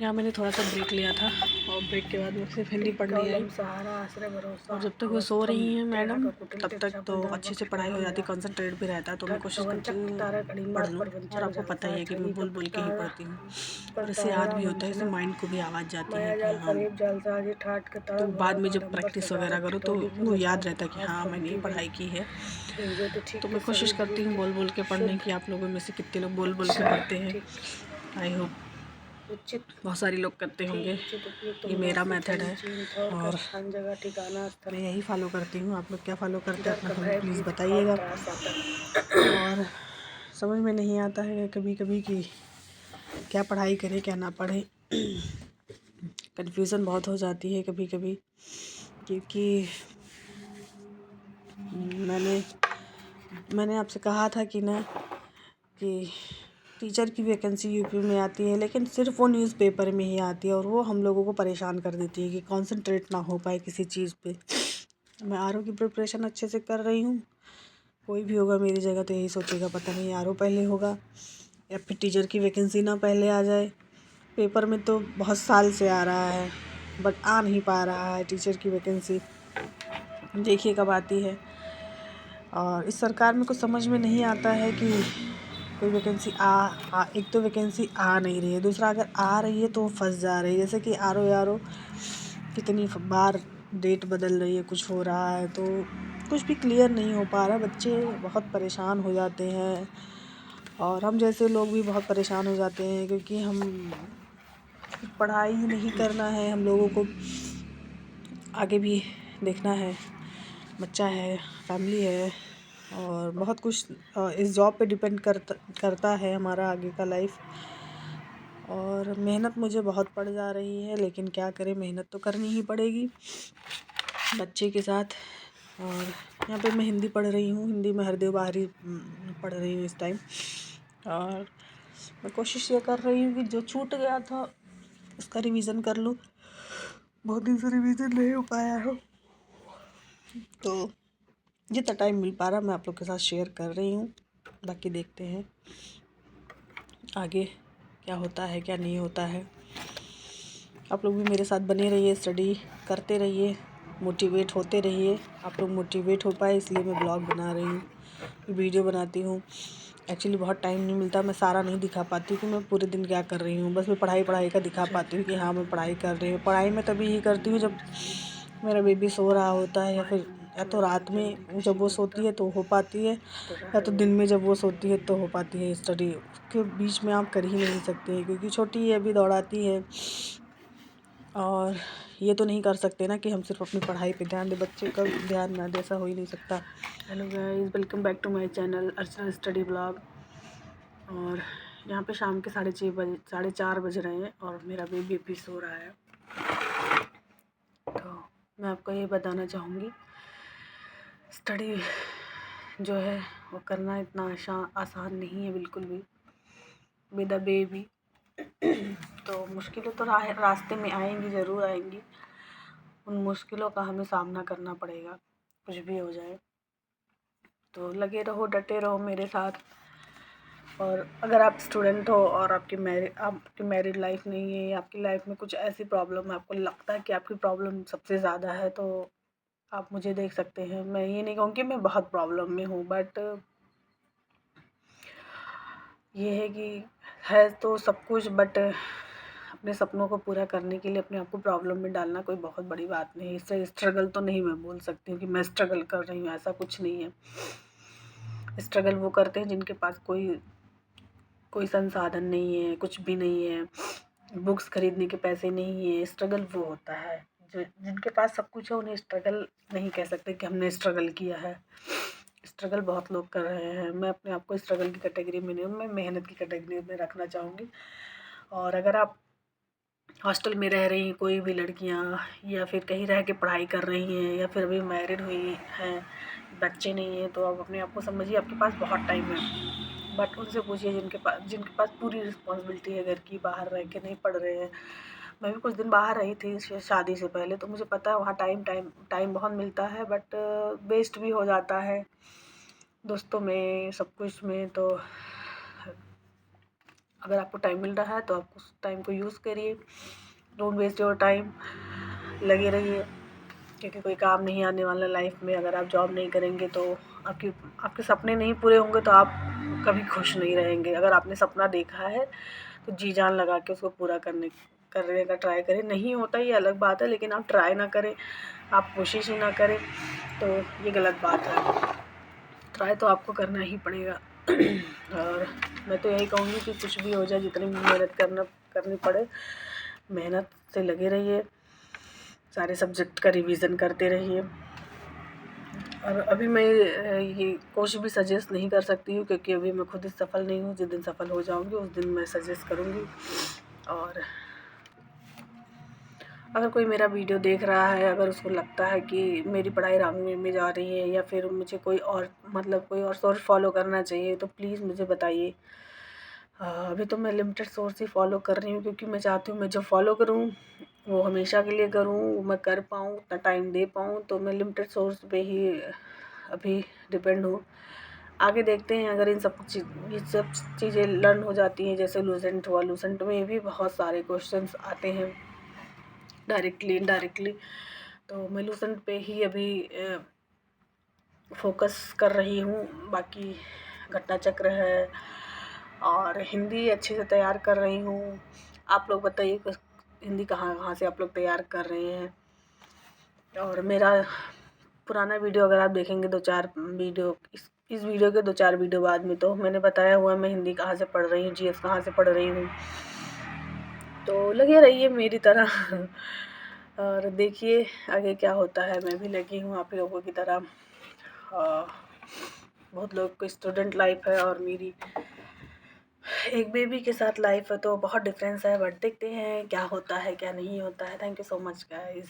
यहाँ मैंने थोड़ा सा ब्रेक लिया था और ब्रेक के बाद मैं फिर हिंदी पढ़ने आई। और जब तक वो सो रही हैं मैडम तब तक तो अच्छे से पढ़ाई हो जाती, कंसंट्रेट भी रहता है। तो मैं कोशिश करती हूँ पढ़ लूँ। और आपको पता ही है कि मैं बोल बोल के ही पढ़ती हूँ और इससे याद भी होता है, इससे माइंड को भी आवाज़ जाती है कि हाँ। तो बाद में जब प्रैक्टिस वगैरह करो तो वो याद रहता है कि हाँ मैंने ये पढ़ाई की है। तो मैं कोशिश करती हूँ बोल बोल के पढ़ने की। आप लोगों में से कितने लोग बोल बोल के पढ़ते हैं? आई होप बहुत सारे लोग करते होंगे। ये मेरा मेथड है और मैं यही फॉलो करती हूँ। आप लोग क्या फॉलो करते हैं अपना हमें प्लीज़ बताइएगा। और समझ में नहीं आता है कभी कभी कि क्या पढ़ाई करें क्या ना पढ़ें। कन्फ्यूज़न बहुत हो जाती है कभी कभी, क्योंकि मैंने आपसे कहा था कि ना कि टीचर की वैकेंसी यूपी में आती है, लेकिन सिर्फ वो न्यूज़पेपर में ही आती है और वो हम लोगों को परेशान कर देती है कि कंसंट्रेट ना हो पाए किसी चीज़ पे। मैं आरओ की प्रिपरेशन अच्छे से कर रही हूँ। कोई भी होगा मेरी जगह तो यही सोचेगा पता नहीं आरओ पहले होगा या फिर टीचर की वैकेंसी ना पहले आ जाए। पेपर में तो बहुत साल से आ रहा है बट आ नहीं पा रहा है टीचर की वैकेंसी। देखिए कब आती है। और इस सरकार में कुछ समझ में नहीं आता है कि कोई वैकेंसी एक तो वैकेंसी आ नहीं रही है, दूसरा अगर आ रही है तो वो फंस जा रही है। जैसे कि आरओ कितनी बार डेट बदल रही है, कुछ हो रहा है तो कुछ भी क्लियर नहीं हो पा रहा। बच्चे बहुत परेशान हो जाते हैं और हम जैसे लोग भी बहुत परेशान हो जाते हैं, क्योंकि हम पढ़ाई ही नहीं करना है, हम लोगों को आगे भी देखना है, बच्चा है, फैमिली है और बहुत कुछ इस जॉब पे डिपेंड करता है हमारा आगे का लाइफ। और मेहनत मुझे बहुत पड़ जा रही है, लेकिन क्या करें, मेहनत तो करनी ही पड़ेगी बच्चे के साथ। और यहाँ पे मैं हिंदी पढ़ रही हूँ, हिंदी में हरदेव बाहरी पढ़ रही हूँ इस टाइम। और मैं कोशिश ये कर रही हूँ कि जो छूट गया था उसका रिवीज़न कर लूँ। बहुत दिन से रिवीज़न नहीं हो पाया है, तो जितना टाइम मिल पा रहा मैं आप लोग के साथ शेयर कर रही हूँ। बाकी देखते हैं आगे क्या होता है क्या नहीं होता है। आप लोग भी मेरे साथ बने रहिए, स्टडी करते रहिए, मोटिवेट होते रहिए। आप लोग मोटिवेट हो पाए इसलिए मैं ब्लॉग बना रही हूँ, वीडियो बनाती हूँ। एक्चुअली बहुत टाइम नहीं मिलता, मैं सारा नहीं दिखा पाती कि मैं पूरे दिन क्या कर रही हूँ। बस मैं पढ़ाई का दिखा पाती हूँ कि हाँ मैं पढ़ाई कर रही हूँ। पढ़ाई मैं तभी ही करती हूँ जब मेरा बेबी सो रहा होता है, या फिर या तो रात में जब वो सोती है तो हो पाती है, या तो दिन में जब वो सोती है तो हो पाती है स्टडी। उसके बीच में आप कर ही नहीं सकते हैं क्योंकि छोटी है, अभी दौड़ाती है। और ये तो नहीं कर सकते ना कि हम सिर्फ अपनी पढ़ाई पे ध्यान दें, बच्चे का ध्यान ना दे, ऐसा हो ही नहीं सकता। Hello guys, welcome back to my channel Archana study blog. और यहाँ पे शाम के 4:30 बज रहे हैं और मेरा बेबी भी सो रहा है। तो मैं आपको ये बताना चाहूँगी, स्टडी जो है वो करना इतना आसान नहीं है बिल्कुल भी विद अ बेबी। तो मुश्किलें तो रास्ते में आएंगी, ज़रूर आएंगी। उन मुश्किलों का हमें सामना करना पड़ेगा, कुछ भी हो जाए। तो लगे रहो, डटे रहो मेरे साथ। और अगर आप स्टूडेंट हो और आपकी मैरिड लाइफ नहीं है, या आपकी लाइफ में कुछ ऐसी प्रॉब्लम है, आपको लगता है कि आपकी प्रॉब्लम सबसे ज़्यादा है, तो आप मुझे देख सकते हैं। मैं ये नहीं कहूँगी मैं बहुत प्रॉब्लम में हूँ, बट ये है कि है तो सब कुछ, बट अपने सपनों को पूरा करने के लिए अपने आप को प्रॉब्लम में डालना कोई बहुत बड़ी बात नहीं है। इससे स्ट्रगल तो नहीं मैं बोल सकती हूँ कि मैं स्ट्रगल कर रही हूँ, ऐसा कुछ नहीं है। स्ट्रगल वो करते हैं जिनके पास कोई संसाधन नहीं है, कुछ भी नहीं है, बुक्स खरीदने के पैसे नहीं है। स्ट्रगल वो होता है जो जिनके पास सब कुछ है, उन्हें स्ट्रगल नहीं कह सकते कि हमने स्ट्रगल किया है। स्ट्रगल बहुत लोग कर रहे हैं। मैं अपने आप को स्ट्रगल की कैटेगरी में नहीं हूँ, मैं मेहनत की कैटेगरी में रखना चाहूँगी। और अगर आप हॉस्टल में रह रही हैं कोई भी लड़कियाँ, या फिर कहीं रह के पढ़ाई कर रही हैं, या फिर अभी मैरिड हुई हैं, बच्चे नहीं हैं, तो आप अपने आप को समझिए आपके पास बहुत टाइम है। बट उनसे पूछिए जिनके पास पूरी रिस्पॉन्सिबिलिटी है घर की, बाहर रह के नहीं पढ़ रहे हैं। मैं भी कुछ दिन बाहर रही थी शादी से पहले, तो मुझे पता है वहाँ टाइम बहुत मिलता है, बट वेस्ट भी हो जाता है दोस्तों में, सब कुछ में। तो अगर आपको टाइम मिल रहा है तो आप उस टाइम को यूज़ करिए। डोंट वेस्ट योर टाइम, लगे रहिए, क्योंकि कोई काम नहीं आने वाला लाइफ में। अगर आप जॉब नहीं करेंगे तो आपके सपने नहीं पूरे होंगे, तो आप कभी खुश नहीं रहेंगे। अगर आपने सपना देखा है तो जी जान लगा के उसको पूरा करने का ट्राई करें। नहीं होता ये अलग बात है, लेकिन आप ट्राई ना करें, आप कोशिश ही ना करें तो ये गलत बात है। ट्राई तो आपको करना ही पड़ेगा। और मैं तो यही कहूँगी कि कुछ भी हो जाए, जितनी भी मेहनत करनी पड़े, मेहनत से लगे रहिए, सारे सब्जेक्ट का रिवीजन करते रहिए। और अभी मैं ये कुछ भी सजेस्ट नहीं कर सकती हूँ, क्योंकि अभी मैं खुद सफल नहीं हूँ। जिस दिन सफल हो जाऊँगी उस दिन मैं सजेस्ट करूँगी। और अगर कोई मेरा वीडियो देख रहा है, अगर उसको लगता है कि मेरी पढ़ाई रॉन्ग वे में जा रही है, या फिर मुझे कोई और सोर्स फॉलो करना चाहिए, तो प्लीज़ मुझे बताइए। अभी तो मैं लिमिटेड सोर्स ही फॉलो कर रही हूँ, क्योंकि मैं चाहती हूँ मैं जो फॉलो करूँ वो हमेशा के लिए करूँ, मैं कर पाऊँ, उतना टाइम दे पाऊँ। तो मैं लिमिटेड सोर्स पे ही अभी डिपेंड हूँ। आगे देखते हैं, अगर ये सब चीज़ें लर्न हो जाती हैं, जैसे लूसेंट हुआ, लूसेंट में भी बहुत सारे क्वेश्चंस आते हैं डायरेक्टली इनडायरेक्टली, तो मैं लूसेंट पे ही अभी फोकस कर रही हूँ। बाकी घटना चक्र है और हिंदी अच्छे से तैयार कर रही हूँ। आप लोग बताइए हिंदी कहाँ से आप लोग तैयार कर रहे हैं। और मेरा पुराना वीडियो अगर आप देखेंगे, 2-4 वीडियो, इस वीडियो के 2-4 वीडियो बाद में, तो मैंने बताया हुआ मैं हिंदी कहाँ से पढ़ रही हूँ, जीएस कहाँ से पढ़ रही हूँ। तो लगे रहिए मेरी तरह और देखिए आगे क्या होता है। मैं भी लगी हूँ आप लोगों की तरह। बहुत लोग को स्टूडेंट लाइफ है और मेरी एक बेबी के साथ लाइफ है, तो बहुत डिफरेंस है। बट देखते हैं क्या होता है क्या नहीं होता है। Thank you so much guys.